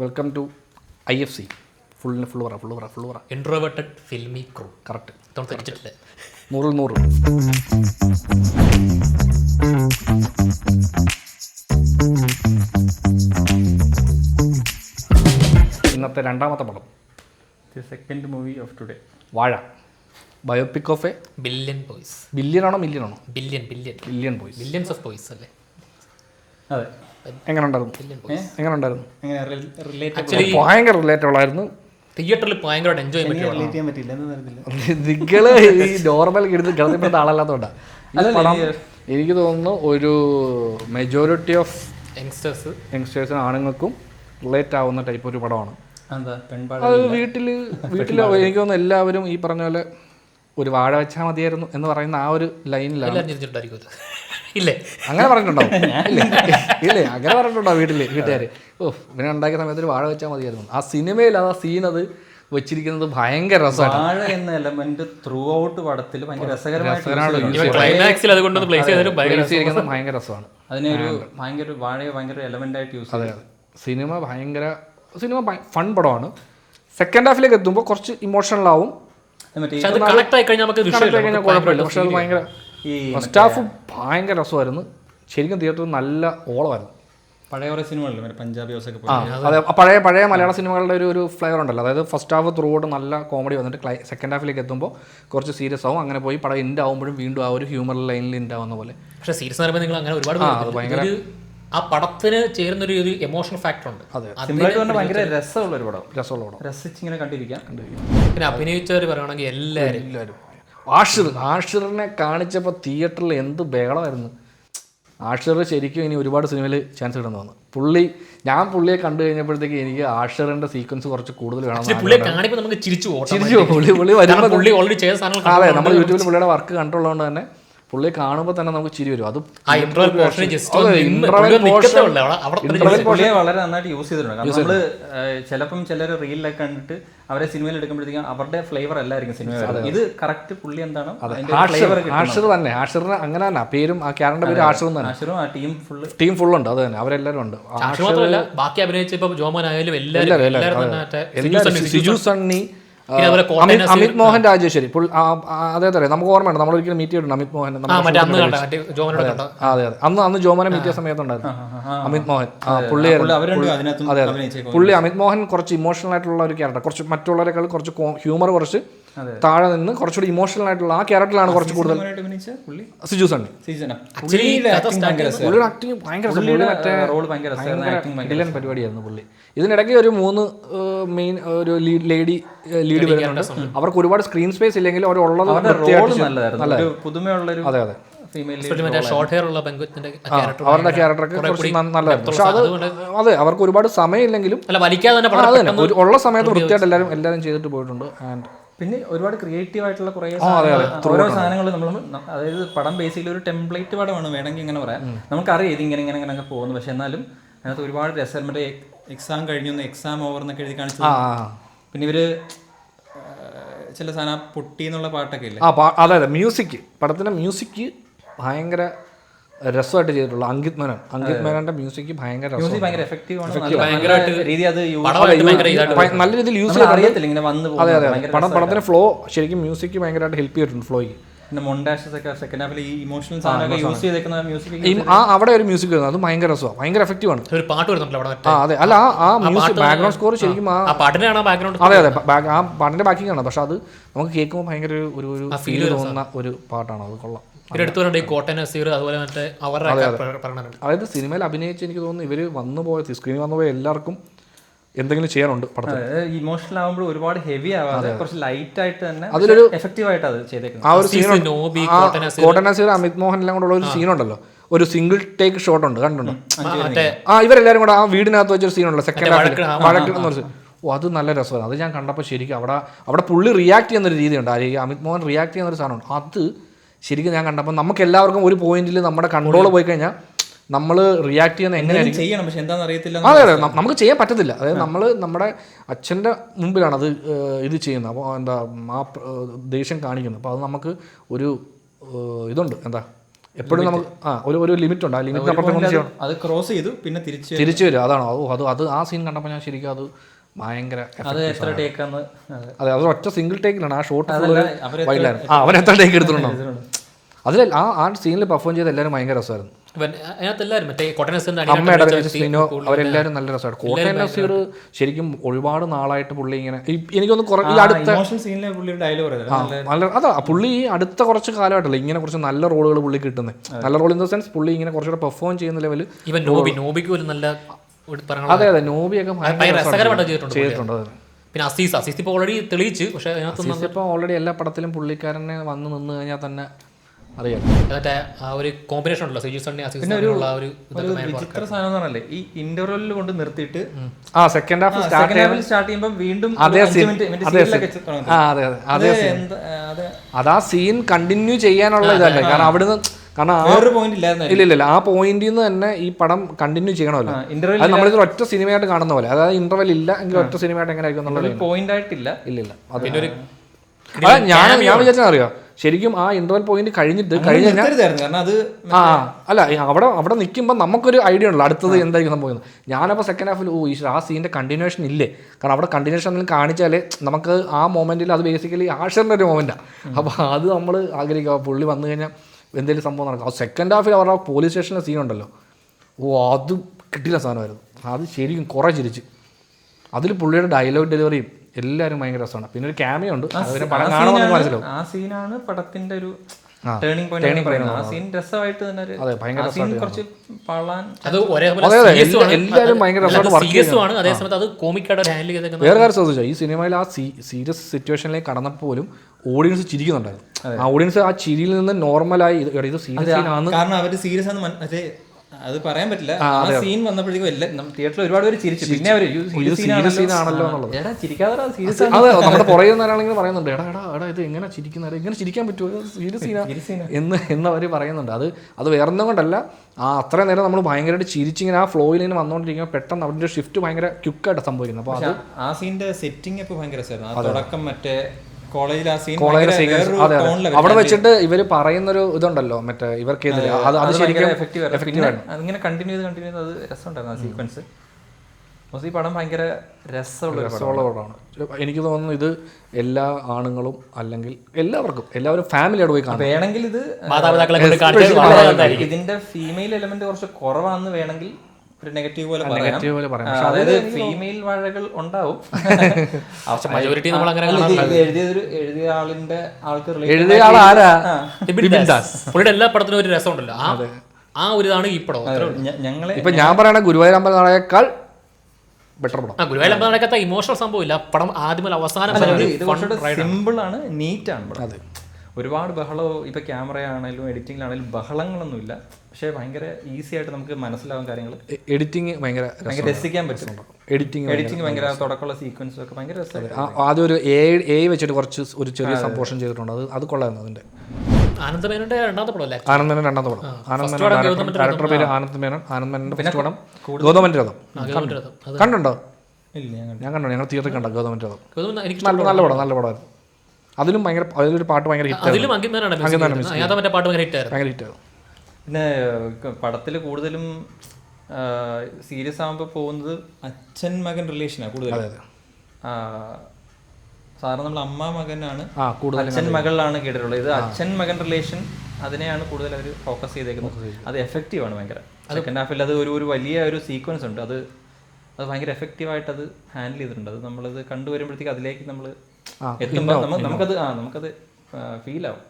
Welcome to IFC. Full പറ. Introverted filmy crew. Correct. തെറ്റിച്ചിട്ടില്ല. 100. ഇന്നത്തെ രണ്ടാമത്തെ പടം, The second movie of today. Vaazha. Biopic of a billion boys. ബില്യനാണോ മില്യനാണോ? Billion boys. Billions of boys അല്ലേ? അതെ. എങ്ങനെ ഉണ്ടായിരുന്നു? ആക്ച്വലി ഭയങ്കര റിലേറ്റബിൾ ആയിരുന്നു. തിയേറ്ററിൽ ഭയങ്കരമായിട്ട് എൻജോയ് ചെയ്യാൻ പറ്റില്ല. നിങ്ങള് ഈ നോർമൽ കിടത്തിപ്പെടുന്ന ആളല്ലാത്തോണ്ടാ ഈ പടം. എനിക്ക് തോന്നുന്നു ഒരു മെജോറിറ്റി ഓഫ് യങ്സ്റ്റേഴ്സിനും ആണുങ്ങൾക്കും റിലേറ്റ് ആവുന്ന ടൈപ്പ് ഒരു പടമാണ്. അത് വീട്ടിൽ എനിക്ക് തോന്നുന്നു എല്ലാവരും ഈ പറഞ്ഞ പോലെ ഒരു വാഴ വെച്ചാൽ മതിയായിരുന്നു എന്ന് പറയുന്ന ആ ഒരു ലൈനിലാണ്. ഇല്ലേ അങ്ങനെ പറഞ്ഞിട്ടുണ്ടാവും. ഇല്ലേ അങ്ങനെ പറഞ്ഞിട്ടുണ്ടാവും വീട്ടുകാർ. ഇവനെ ഉണ്ടാക്കിയ സമയത്ത് ഒരു വാഴ വെച്ചാൽ മതിയായിരുന്നു. ആ സിനിമയിൽ ആ സീൻ അത് വെച്ചിരിക്കുന്നത് ഭയങ്കര രസമാണ്. വാഴ എന്ന എലമെന്റ് ത്രൂ ഔട്ട് പടത്തിൽ ഭയങ്കര രസകരമാണ്. ഭയങ്കര രസമാണ്. അതിനൊരു ഭയങ്കര എലമെന്റ് ആയിട്ട് യൂസ് അതെ. സിനിമ ഫൺ പടമാണ്. സെക്കൻഡ് ഹാഫിലേക്ക് എത്തുമ്പോൾ കുറച്ച് ഇമോഷണൽ ആവും. കുഴപ്പമില്ല. പക്ഷെ അത് ഭയങ്കര ഫസ്റ്റ് ഹാഫ് ഭയങ്കര രസമായിരുന്നു. ശരിക്കും തിയേറ്ററിൽ നല്ല ഓളമായിരുന്നു. പഴയ കുറേ സിനിമകളിൽ പഞ്ചാബി അതെ, പഴയ മലയാള സിനിമകളുടെ ഒരു ഫ്ലേവർ ഉണ്ടല്ലോ. അതായത് ഫസ്റ്റ് ഹാഫ് ത്രൂ ഔട്ട് നല്ല കോമഡി വന്നിട്ട് സെക്കൻഡ് ഹാഫിലേക്ക് എത്തുമ്പോൾ കുറച്ച് സീരിയസ് ആവും. അങ്ങനെ പോയി പടം എൻഡ് ആവുമ്പോഴും വീണ്ടും ആ ഒരു ഹ്യൂമർ ലൈനിൽ എൻഡ് ആവുന്ന പോലെ. പക്ഷേ സീരിയസ് ആകുമ്പോൾ നിങ്ങൾ അങ്ങനെ ഒരുപാട് ഭയങ്കര ആ പടത്തിന് ചേരുന്നൊരു എമോഷണൽ ഫാക്ടർ ഉണ്ട്. ഭയങ്കര രസമുള്ള പടം, രസിച്ചിങ്ങനെ കണ്ടിരിക്കാം. പിന്നെ അഭിനയിച്ചവർ പറയുകയാണെങ്കിൽ എല്ലാവരും ആഷിറിനെ കാണിച്ചപ്പോൾ തിയേറ്ററിൽ എന്ത് ബഹളമായിരുന്നു. ആഷിർ ശരിക്കും ഇനി ഒരുപാട് സിനിമയിൽ ചാൻസ് കിട്ടുന്നു വന്നു. പുള്ളിയെ കണ്ടു കഴിഞ്ഞപ്പോഴത്തേക്ക് എനിക്ക് ആഷിറിന്റെ സീക്വൻസ് കുറച്ച് കൂടുതൽ വേണം. അതെ, നമ്മൾ യൂട്യൂബിൽ പുള്ളിയുടെ വർക്ക് കണ്ടുള്ളതുകൊണ്ട് തന്നെ പുള്ളിയെ കാണുമ്പോൾ തന്നെ നമുക്ക് ചിരി വരും. അത് വളരെ നന്നായിട്ട് യൂസ് ചെയ്തിട്ടുണ്ട്. നമ്മള് ചിലപ്പം ചിലർ റീലിലൊക്കെ കണ്ടിട്ട് അവരെ സിനിമയിൽ എടുക്കുമ്പോഴത്തേക്കും അവരുടെ ഫ്ലേവർ അല്ലായിരിക്കും സിനിമ. ഇത് കറക്റ്റ് പുള്ളി എന്താണ് ആഷിർ തന്നെ. ആഷിറിന് അങ്ങനെ തന്നെ പേരും ആ ക്യാരക്ടറിന്റെ പേര് ആഷിർ തന്നെ. ആഷിറും ആ ടീം ഫുൾ ഉണ്ട്. അത് തന്നെ അവരെല്ലാവരും ഉണ്ട്. ബാക്കി അഭിനയിച്ച ജോമോൻ ആയാലും എല്ലാവരും സിജു സണ്ണി, അമിത് മോഹൻ രാജേശ്വരി. അതെ നമുക്ക് ഓർമ്മയുണ്ട്, നമ്മൾ ഒരിക്കലും മീറ്റ് ചെയ്തിട്ടുണ്ട് അമിത് മോഹൻ. അതെ അന്ന് ജോമോനെ മീറ്റ് ചെയ്ത സമയത്തുണ്ടായിരുന്നു അമിത് മോഹൻ. പുള്ളി അമിത് മോഹൻ കുറച്ച് ഇമോഷണൽ ആയിട്ടുള്ള ഒരു ക്യാരക്ടർ, കുറച്ച് മറ്റുള്ളവരെക്കാൾ കുറച്ച് ഹ്യൂമർ കുറച്ച് താഴെ നിന്ന് കുറച്ചുകൂടി ഇമോഷണൽ ആയിട്ടുള്ള ആ ക്യാരക്ടറിലാണ് കുറച്ച് കൂടുതൽ. സിജു സണ്ണി പുള്ളിയുടെ ആക്ടിങ് ഭയങ്കര പരിപാടിയായിരുന്നു പുള്ളി. ഇതിനിടയ്ക്ക് ഒരു 3 മെയിൻ ഒരു ലീഡ് വരുന്നുണ്ട്. അവർക്ക് ഒരുപാട് സ്ക്രീൻ സ്പേസ് ഇല്ലെങ്കിൽ അവരുള്ളത് പുതുമയുള്ളൊരു. അതെ അവരുടെ ക്യാരക്ടറൊക്കെ കുറച്ച് നല്ലതായിരുന്നു. പക്ഷെ അതെ അവർക്ക് ഒരുപാട് സമയമില്ലെങ്കിലും ഉള്ള സമയത്ത് വൃത്തിയായിട്ട് എല്ലാവരും ചെയ്തിട്ട് പോയിട്ടുണ്ട്. പിന്നെ ഒരുപാട് ക്രിയേറ്റീവ് ആയിട്ടുള്ള കുറേ ഓരോ സാധനങ്ങൾ നമ്മൾ, അതായത് പടം ബേസിക്കലി ഒരു ടെംപ്ലേറ്റ് പടമാണ് വേണമെങ്കിൽ ഇങ്ങനെ പറയാം. നമുക്കറിയാം ഇത് ഇങ്ങനെയൊക്കെ പോകുന്നു. പക്ഷെ എന്നാലും അതിനകത്ത് ഒരുപാട് രസം. മറ്റേ എക്സാം കഴിഞ്ഞു എക്സാം ഓവർ എന്നൊക്കെ എഴുതി കാണിച്ചു. പിന്നെ ഇവര് ചില സാധനം പൊട്ടി എന്നുള്ള പാട്ടൊക്കെ ഇല്ലേ. അതെ മ്യൂസിക്, പടത്തിന്റെ മ്യൂസിക് ഭയങ്കര രസമായിട്ട് ചെയ്തിട്ടുള്ള അങ്കിത് മേനോന്റെ മ്യൂസിക് ഭയങ്കര എഫക്റ്റീവ് ആണ്. നല്ല രീതിയിൽ യൂസ് ചെയ്തിട്ടുണ്ട്. അതെ പടത്തിന്റെ ഫ്ലോ ശരിക്കും മ്യൂസിക് ഭയങ്കരമായിട്ട് ഹെൽപ്പ് ചെയ്തിട്ടുണ്ട് ഫ്ലോയ്ക്ക്. അവിടെ ഒരു മ്യൂസിക് വരുന്നത് അത് ഭയങ്കര രസമാണ്, ഭയങ്കര എഫക്റ്റീവ് ആണ്. അതെ അല്ല ആ മ്യൂസിക് ബാക്ക്ഗ്രൗണ്ട് സ്കോർ ശരിക്കും അതെ ആ പാട്ടിന്റെ ബാക്കിംഗ് ആണ്. പക്ഷെ അത് നമുക്ക് കേൾക്കുമ്പോൾ ഭയങ്കര ഒരു ഫീൽ തോന്നുന്ന ഒരു പാട്ടാണ്. അത് കൊള്ളാം. അതായത് സിനിമയിൽ അഭിനയിച്ച് എനിക്ക് തോന്നുന്നു ഇവര് സ്ക്രീനിൽ വന്നുപോയ എല്ലാവർക്കും എന്തെങ്കിലും ചെയ്യാനുണ്ട് പടത്തിൽ. ഇമോഷണൽ ആകുമ്പോൾ ഒരുപാട് ഹെവി ആവാതെ കുറച്ച് ലൈറ്റ് ആയിട്ട് തന്നെ അതിലൊരു എഫക്റ്റീവ് ആയിട്ട് അത് ചെയ്തേക്കുന്നത്. ആ ഒരു സീനുണ്ട്, കോട്ടനസീർ അമിത് മോഹൻ എല്ലാം കൂടെ ഉള്ള ഒരു സീനുണ്ടല്ലോ, ഒരു സിംഗിൾ ടേക്ക് ഷോട്ട് ഉണ്ട്, കണ്ടുണ്ടോ? ഇവരെല്ലാരും കൂടെ ആ വീടിനകത്ത് വെച്ചൊരു സീനുണ്ടല്ലോ സെക്കൻഡ് ഹാഫിൽ. അത് നല്ല രസമാണ്. അത് ഞാൻ കണ്ടപ്പോൾ ശരിക്കും അവിടെ പുള്ളി റിയാക്ട് ചെയ്യുന്നൊരു രീതിയുണ്ട്. അമിത് മോഹൻ റിയാക്ട് ചെയ്യുന്നൊരു സാധനമുണ്ട്. അത് ശരിക്കും ഞാൻ കണ്ടപ്പോൾ നമുക്ക് എല്ലാവർക്കും ഒരു പോയിന്റിൽ നമ്മുടെ കൺട്രോൾ പോയി കഴിഞ്ഞാൽ നമ്മൾ റിയാക്ട് ചെയ്യുന്ന എങ്ങനെയായിരിക്കും. അതെ നമുക്ക് ചെയ്യാൻ പറ്റത്തില്ല. അതായത് നമ്മുടെ അച്ഛൻ്റെ മുമ്പിലാണ് അത് ഇത് ചെയ്യുന്നത്. അപ്പോൾ ആ ദേഷ്യം കാണിക്കുന്നത്. അപ്പോൾ അത് നമുക്ക് ഒരു ഇതുണ്ട്, എപ്പോഴും നമുക്ക് ഒരു ലിമിറ്റ് ഉണ്ട്. ആ ലിമിറ്റ് അപ്പുറത്തേക്ക് ചെയ്യണം. അത് ക്രോസ് ചെയ്തു പിന്നെ തിരിച്ചു വരും. അതാണോ അത് ആ സീൻ കണ്ടപ്പോൾ ഞാൻ ശരിക്കും അത് ഭയങ്കര അത് എത്ര ടേക്കാന്ന്. അതെ, അത് ഒറ്റ സിംഗിൾ ടേക്കിലാണ് ആ ഷോട്ട് വൈലായിരുന്നു. അവൻ എത്ര ടേക്ക് എടുത്തിട്ടുണ്ടോ അതിൽ ആ സീനിൽ പെർഫോം ചെയ്ത് എല്ലാവരും ഭയങ്കര രസമായിരുന്നു. അമ്മയുടെ സ്ക്രീനോ അവരെല്ലാവരും നല്ല രസമായിട്ട്. കോട്ടയം നസീർ ശരിക്കും ഒരുപാട് നാളായിട്ട് പുള്ളി ഇങ്ങനെ എനിക്കൊന്ന് ഈ അടുത്ത നല്ല അതാ പുള്ളി ഈ അടുത്ത കുറച്ച് കാലമായിട്ടല്ലേ ഇങ്ങനെ കുറച്ച് നല്ല റോളുകൾ പുള്ളി കിട്ടുന്നത്. നല്ല റോൾ ഇൻ ദ സെൻസ് പുള്ളി ഇങ്ങനെ കുറച്ചുകൂടെ പെർഫോം ചെയ്യുന്ന ലെവല്. അതെ നോബിയൊക്കെ ചെയ്തിട്ടുണ്ട്. പിന്നെ അസീസ് ഇപ്പോൾ ഓൾറെഡി തെളിയിച്ചു. പക്ഷേ ഇപ്പോൾ ഓൾറെഡി എല്ലാ പടത്തിലും പുള്ളിക്കാരനെ വന്ന് നിന്ന് കഴിഞ്ഞാൽ തന്നെ അറിയാം. ആ ഒരു കോമ്പിനേഷൻ ഉണ്ടല്ലോ പിന്നെ ഒരു വിചിത്ര സാധനം എന്ന് പറഞ്ഞാൽ ഈ ഇന്റർവെല്ലിൽ കൊണ്ട് നിർത്തിയിട്ട് സെക്കൻഡ് ഹാഫ് സ്റ്റാർട്ട് ചെയ്യുമ്പോൾ വീണ്ടും അതാ സീൻ കണ്ടിന്യൂ ചെയ്യാനുള്ള ഇതല്ലേ. കാരണം അവിടുന്ന് ഇല്ല ആ പോയിന്റിൽ നിന്ന് തന്നെ ഈ പടം കണ്ടിന്യൂ ചെയ്യണമല്ലോ. അത് നമ്മളിത് ഒറ്റ സിനിമയായിട്ട് കാണുന്ന പോലെ. അതായത് ഇന്റർവെൽ ഇല്ല എങ്കിൽ ഒറ്റ സിനിമയായിട്ട് എങ്ങനെ ആയിരിക്കും എന്നുള്ളത് പോയിന്റ് ആയിട്ടില്ല. ഇല്ല ഞാൻ വിചാരിച്ചാൽ അറിയാം ശരിക്കും ആ ഇന്റർവെൽ പോയിന്റ് കഴിഞ്ഞിട്ട് അല്ല അവിടെ നിൽക്കുമ്പോൾ നമുക്കൊരു ഐഡിയ ഉണ്ടല്ലോ അടുത്തത് എന്തായിരിക്കും സംഭവിക്കുന്നത്. ഞാനപ്പോൾ സെക്കൻഡ് ഹാഫിൽ ആ സീൻ്റെ കണ്ടിന്യൂഷൻ ഇല്ലേ. കാരണം അവിടെ കണ്ടിന്യൂഷൻ എന്തെങ്കിലും കാണിച്ചാൽ നമുക്ക് ആ മൊമെന്റിൽ അത് ബേസിക്കലി ആഷറിൻ്റെ ഒരു മൊമെന്റാണ്. അപ്പോൾ അത് നമ്മൾ ആഗ്രഹിക്കുക പുള്ളി വന്നു കഴിഞ്ഞാൽ എന്തെങ്കിലും സംഭവം നടക്കും. ആ സെക്കൻഡ് ഹാഫിൽ അവരുടെ ആ പോലീസ് സ്റ്റേഷനിലെ സീൻ ഉണ്ടല്ലോ, അത് കിട്ടില്ല സാധനമായിരുന്നു. അത് ശരിക്കും കുറേ ചിരിച്ച്. അതിൽ പുള്ളിയുടെ ഡയലോഗ് ഡെലിവറിയും എല്ലാവരും ഭയങ്കര രസമാണ്. പിന്നെ ഒരു ക്യാമിയോ ഉണ്ട്, പടം കാണുമ്പോൾ മനസ്സിലാവും. ആ സീനാണ് പടത്തിന്റെ ഒരു ടേണിംഗ് പോയിന്റ്. ആ സീൻ രസമായിട്ട് തന്നെ കുറച്ച് എല്ലാവരും ഭയങ്കര രസമാണ്. വേറെ കാര്യം ശ്രദ്ധിച്ചോ, ഈ സിനിമയിൽ ആ സീരിയസ് സിറ്റുവേഷനിലേക്ക് കടന്നപ്പോൾ പോലും ഓഡിയൻസ് ചിരിക്കുന്നുണ്ടായിരുന്നു. ആ ഓഡിയൻസ് ആ ചിരിയിൽ നിന്ന് നോർമലായി ഇത് സീരിയസ് സീനാണ്. കാരണം അവർ സീരിയസ് ആണ് അത് പറയാൻ പറ്റില്ല. ആ സീൻ വന്നപ്പോഴേക്കും എല്ലാം തിയേറ്ററിൽ ഒരുപാട് പേര് ചിരിച്ചു. പിന്നെ സീനാണല്ലോ അതെ നമ്മുടെ പുറകെ ഒരാളെങ്കിലും പറയുന്നുണ്ട് എടാ ഇത് എങ്ങനെ ചിരിക്കുന്നത്, ഇങ്ങനെ ചിരിക്കാൻ പറ്റുമോ, സീരിയസ് സീന എന്ന് അവർ പറയുന്നുണ്ട്. അത് വേറൊന്നും കൊണ്ടല്ല, ആ അത്രയും നേരം നമ്മൾ ഭയങ്കരമായിട്ട് ചിരിച്ചിങ്ങനെ ആ ഫ്ലോയിൽ ഇങ്ങനെ വന്നുകൊണ്ടിരിക്കുമ്പോൾ പെട്ടെന്ന് അവരുടെ ഷിഫ്റ്റ് ഭയങ്കര ക്വിക്കായിട്ട് സംഭവിക്കുന്നു. അപ്പോൾ അത് ആ സീനിന്റെ സെറ്റിംഗ് ഒക്കെ ഭയങ്കര രസമായിരുന്നു. തുടക്കം മറ്റേ കോളേജിൽ അവിടെ വെച്ചിട്ട് ഇവര് പറയുന്നൊരു ഇതുണ്ടല്ലോ മറ്റേ ഇവർക്കെതിരെ, അത് ശരിക്കും അങ്ങനെ കണ്ടിന്യൂ ചെയ്ത് അത് രസമുണ്ടായിരുന്നു ആ സീക്വൻസ്. ഈ പടം ഭയങ്കര രസമുള്ള പടമാണ്. എനിക്ക് തോന്നുന്നു ഇത് എല്ലാ ആണുങ്ങളും അല്ലെങ്കിൽ എല്ലാവരും ഫാമിലിയോട് പോയി കാണാം. വേണമെങ്കിൽ ഇത് ഇതിന്റെ ഫീമെയിൽ എലമെന്റ് കുറച്ച് കുറവാണെന്ന് വേണമെങ്കിൽ ഒരു നെഗറ്റീവ് പോലെ പറയാം. അതായത് ഫീമെയിൽ വാഴകൾ ഉണ്ടാവും. എഴുതിയ ആളിന്റെ എഴുതിയ ആൾ ആരാ? പുള്ളിയുടെ എല്ലാ പടത്തിനും ഒരു രസം ഉണ്ടല്ലോ. ആ ഒരു ഇതാണ് ഈ പടം. ഇപ്പൊ ഞാൻ പറയണ ഗുരുവായൂർ അമ്പലനടയേക്കാൾ ബെറ്റർ പടം. ഗുരുവായൂർ അമ്പലനടക്കത്തെ ഇമോഷണൽ സംഭവം ഇല്ല. പടം ആദ്യം അവസാനം സിമ്പിൾ ആണ്, നീറ്റ് ആണ്. അതെ, ഒരുപാട് ബഹളമോ ഇപ്പൊ ക്യാമറ ആണെങ്കിലും എഡിറ്റിംഗിലാണെങ്കിലും ബഹളങ്ങളൊന്നുമില്ല. പക്ഷേ ഭയങ്കര ഈസി ആയിട്ട് നമുക്ക് മനസ്സിലാവും കാര്യങ്ങൾ. എഡിറ്റിംഗ് ഭയങ്കര രസിക്കാൻ പറ്റും. എഡിറ്റിംഗ് ഭയങ്കര തുടക്കമുള്ള സീക്വൻസും ഒക്കെ ഭയങ്കര രസമായിരുന്നു. ആദ്യം ഒരു എ വെച്ചിട്ട് കുറച്ച് ഒരു ചെറിയ സംപോഷൻ ചെയ്തിട്ടുണ്ട്. അത് കൊള്ളായിരുന്നു. അതിന്റെ ആനന്ദ് മേനോന്റെ രണ്ടാമത്തെ പടം. ഡയറക്ടർ പേര് ആനന്ദ് മേനോൻ. ആനന്ദ് മേനോന്റെ ഫസ്റ്റ് പടം ഗൗതമന്റെ രഥം. കണ്ടുണ്ടോ? ഞാൻ കണ്ടു. ഞങ്ങൾ തിയേറ്ററിൽ കണ്ട ഗൗതമന്റെ രഥം. നല്ല പടമായിരുന്നു. അതിലും അതിലൊരു പാട്ട് ഭയങ്കര ഹിറ്റായിരുന്നു. പിന്നെ പടത്തിൽ കൂടുതലും സീരിയസ് ആകുമ്പോൾ പോകുന്നത് അച്ഛൻ മകൻ റിലേഷനാണ് കൂടുതൽ. സാധാരണ നമ്മൾ അമ്മ മകനാണ്, അച്ഛൻ മകളിലാണ് കേട്ടിട്ടുള്ളത്. ഇത് അച്ഛൻ മകൻ റിലേഷൻ, അതിനെയാണ് കൂടുതൽ അവർ ഫോക്കസ് ചെയ്തേക്കുന്നത്. അത് എഫക്റ്റീവാണ് ഭയങ്കര. സെക്കൻഡ് ഹാഫിൽ അത് ഒരു വലിയ ഒരു സീക്വൻസ് ഉണ്ട്. അത് ഭയങ്കര എഫക്റ്റീവായിട്ട് അത് ഹാൻഡിൽ ചെയ്തിട്ടുണ്ട്. അത് നമ്മളത് കണ്ടുവരുമ്പോഴത്തേക്ക് അതിലേക്ക് നമ്മൾ എത്തുമ്പോൾ നമുക്കത് ഫീൽ ആവും.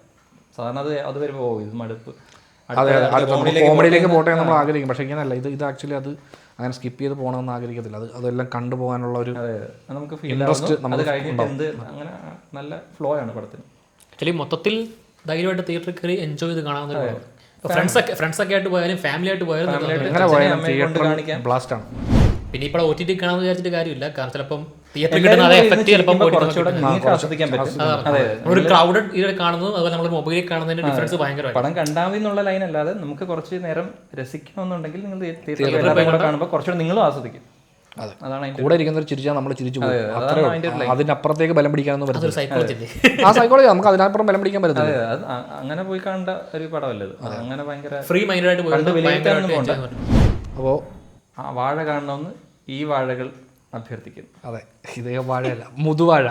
സാധാരണ അത് വരുമ്പോൾ ഇത് മടുപ്പ്, കോമഡിയിലേക്ക് പോട്ടെ നമ്മൾ ആഗ്രഹിക്കും. പക്ഷെ ഇങ്ങനെയല്ല, ഇത് ആക്ച്വലി അത് അങ്ങനെ സ്കിപ്പ് ചെയ്ത് പോകണമെന്ന് ആഗ്രഹിക്കത്തില്ല. അതെല്ലാം കണ്ടുപോകാനുള്ള ഒരു നമുക്ക് ഇൻട്രസ്റ്റ് അങ്ങനെ നല്ല ഫ്ലോ ആണ് പടത്തിന്. ആക്ച്വലി മൊത്തത്തിൽ ധൈര്യമായിട്ട് തിയേറ്ററിൽ കയറി എൻജോയ് ചെയ്ത് കാണാവുന്ന ഫ്രണ്ട്സൊക്കെ ആയിട്ട് പോയാലും ഫാമിലി ആയിട്ട് പോയാലും ബ്ലാസ്റ്റ് ആണ്. പിന്നെ ഇപ്പോൾ OTT കാണാമെന്ന് വിചാരിച്ചിട്ട് കാര്യമില്ല. കാരണം ചിലപ്പം തിയേറ്ററിൽ കിട്ടുന്ന അതേ എഫക്റ്റ് ചിലപ്പം ഒരു ക്രൗഡഡ് ഇതിൽ കാണുന്നതും അതുപോലെ നമ്മൾ മൊബൈലിൽ കാണുന്നതിന്റെ ഡിഫറൻസ് ഭയങ്കരമാണ്. പടം കണ്ടാമതി എന്നുള്ള ലൈൻ അല്ലാതെ നമുക്ക് കുറച്ച് നേരം രസിക്കണമെന്നുണ്ടെങ്കിൽ നിങ്ങൾ തിയേറ്ററിൽ കാണുമ്പോൾ കുറച്ചുകൂടെ നിങ്ങളും ആസ്വദിക്കും. അതാണ് അതിന്റെ കൂടെ ഇരിക്കുന്നവർ ചിരിച്ചാൽ നമ്മൾ ചിരിച്ചു പോകും. അത്രേ അതിന്റെ ഉള്ളൂ. അതിനപ്പുറത്തേക്ക് ബലം പിടിക്കാനൊന്നും പറ്റില്ല. സൈക്കോളജി ആ സൈക്കോളജി നമുക്ക് അതിനപ്പുറം ബലം പിടിക്കാൻ പറ്റത്തില്ല. അത് അങ്ങനെ പോയി കാണേണ്ട ഒരു പടമല്ലത്. അങ്ങനെ ഭയങ്കര ഫ്രീ മൈൻഡ് ആയിട്ട് കണ്ട് വിലയിരുത്താനൊന്നും പോകണ്ട. അപ്പോൾ ആ വാഴ കാണണമെന്ന് ഈ വാഴകൾ അഭ്യർത്ഥിക്കുന്നു. അതെ, ഇതേ വാഴയല്ല, മുതുവാഴ.